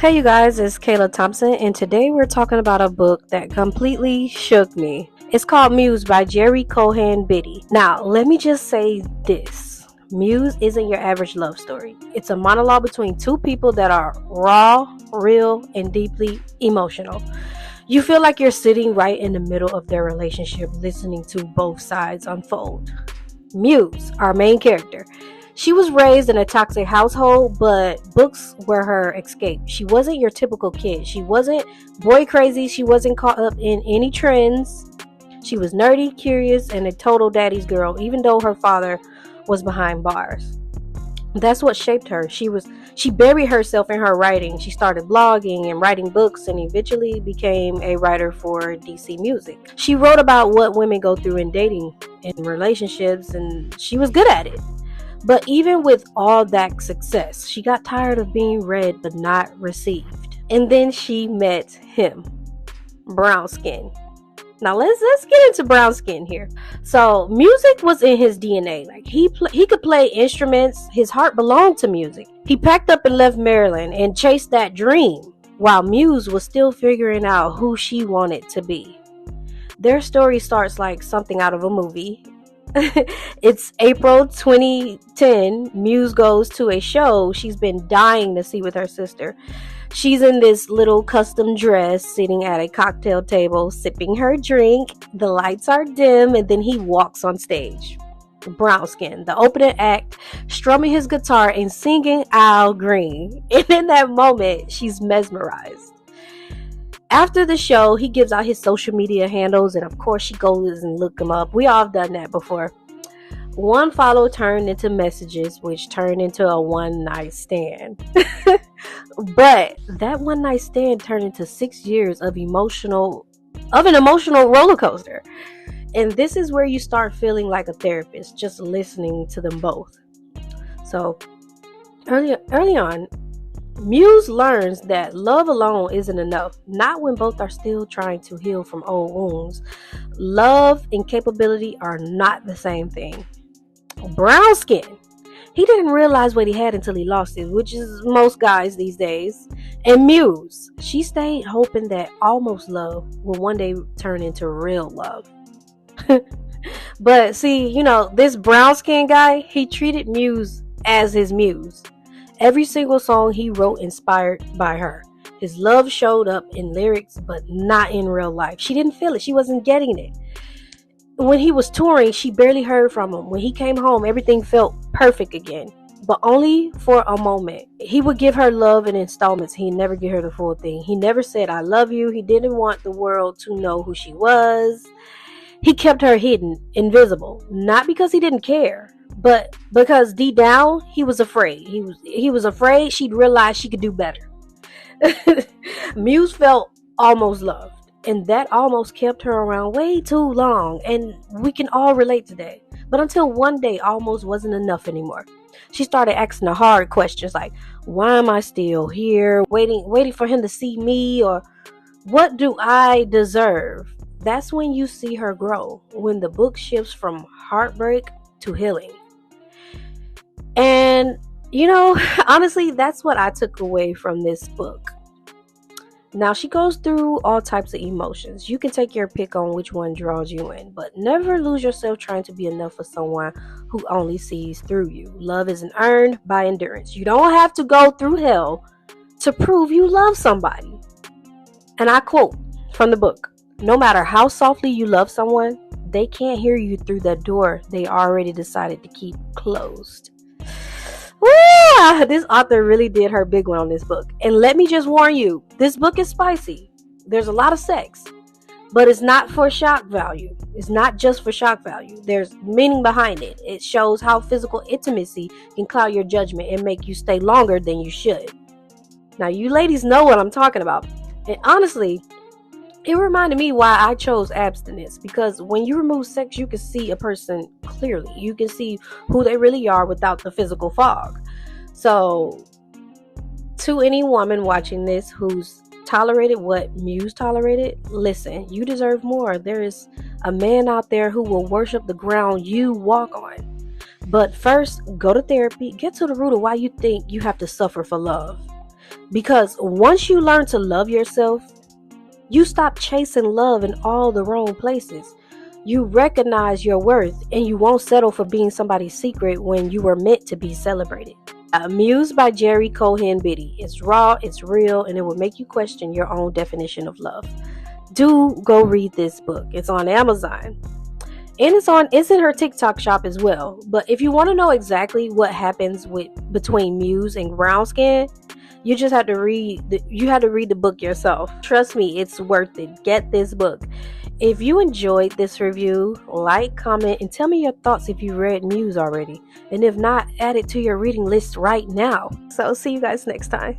Hey you guys, it's Kayla Thompson, and today we're talking about a book that completely shook me. It's called Muse by Geri Cohen Biddy. Now, let me just say this. Muse isn't your average love story. It's a monologue between two people that are raw, real, and deeply emotional. You feel like you're sitting right in the middle of their relationship, listening to both sides unfold. Muse, our main character. She was raised in a toxic household, but books were her escape. She wasn't your typical kid. She wasn't boy crazy. She wasn't caught up in any trends. She was nerdy, curious, and a total daddy's girl, even though her father was behind bars. That's what shaped her. She buried herself in her writing. She started blogging and writing books and eventually became a writer for DC Music. She wrote about what women go through in dating and relationships, and she was good at it. But even with all that success, she got tired of being read but not received. And then she met him, brown skin. Now let's get into brown skin here. So music was in his DNA. Like he could play instruments. His heart belonged to music. He packed up and left Maryland and chased that dream while Muse was still figuring out who she wanted to be. Their story starts like something out of a movie. It's April 2010. Muse goes to a show she's been dying to see with her sister. She's in this little custom dress, sitting at a cocktail table, sipping her drink. The lights are dim, and then he walks on stage. Brown skin, the opening act, strumming his guitar and singing Al Green. And in that moment, she's mesmerized. After the show, he gives out his social media handles, and of course she goes and look him up. We all have done that before. One follow turned into messages, which turned into a one-night stand. But that one-night stand turned into 6 years of an emotional roller coaster. And this is where you start feeling like a therapist, just listening to them both. So early on, Muse learns that love alone isn't enough, not when both are still trying to heal from old wounds. Love and capability are not the same thing. Brown skin. He didn't realize what he had until he lost it, which is most guys these days. And Muse, she stayed hoping that almost love will one day turn into real love. But see, this brown skin guy, he treated Muse as his muse. Every single song he wrote inspired by her. His love showed up in lyrics, but not in real life. She didn't feel it. She wasn't getting it. When he was touring, she barely heard from him. When he came home, everything felt perfect again, but only for a moment. He would give her love in installments. He'd never give her the full thing. He never said, "I love you." He didn't want the world to know who she was. He kept her hidden, invisible, not because he didn't care, but because deep down he was afraid. He was afraid she'd realize she could do better. Muse felt almost loved, and that almost kept her around way too long, and we can all relate to that. But until one day, almost wasn't enough anymore. She started asking the hard questions like, why am I still here, waiting for him to see me, or what do I deserve? That's when you see her grow, when the book shifts from heartbreak to healing. And, honestly, that's what I took away from this book. Now, she goes through all types of emotions. You can take your pick on which one draws you in, but never lose yourself trying to be enough for someone who only sees through you. Love isn't earned by endurance. You don't have to go through hell to prove you love somebody. And I quote from the book, "No matter how softly you love someone, they can't hear you through the door they already decided to keep closed." This author really did her big one on this book. And let me just warn you, this book is spicy. There's a lot of sex, but it's not for shock value. It's not just for shock value. There's meaning behind it. It shows how physical intimacy can cloud your judgment and make you stay longer than you should. Now, you ladies know what I'm talking about. And honestly, it reminded me why I chose abstinence, because when you remove sex, you can see a person clearly. You can see who they really are without the physical fog. So, to any woman watching this who's tolerated what Muse tolerated, listen, you deserve more. There is a man out there who will worship the ground you walk on. But first, go to therapy. Get to the root of why you think you have to suffer for love. Because once you learn to love yourself, you stop chasing love in all the wrong places. You recognize your worth and you won't settle for being somebody's secret when you were meant to be celebrated. Muse by Geri Cohen Biddy. It's raw, it's real, and it will make you question your own definition of love. Do go read this book. It's on Amazon. And it's in her TikTok shop as well. But if you want to know exactly what happens between Muse and brown skin, you just have to read the book yourself. Trust me, it's worth it. Get this book. If you enjoyed this review, like, comment, and tell me your thoughts if you read Muse already. And if not, add it to your reading list right now. So see you guys next time.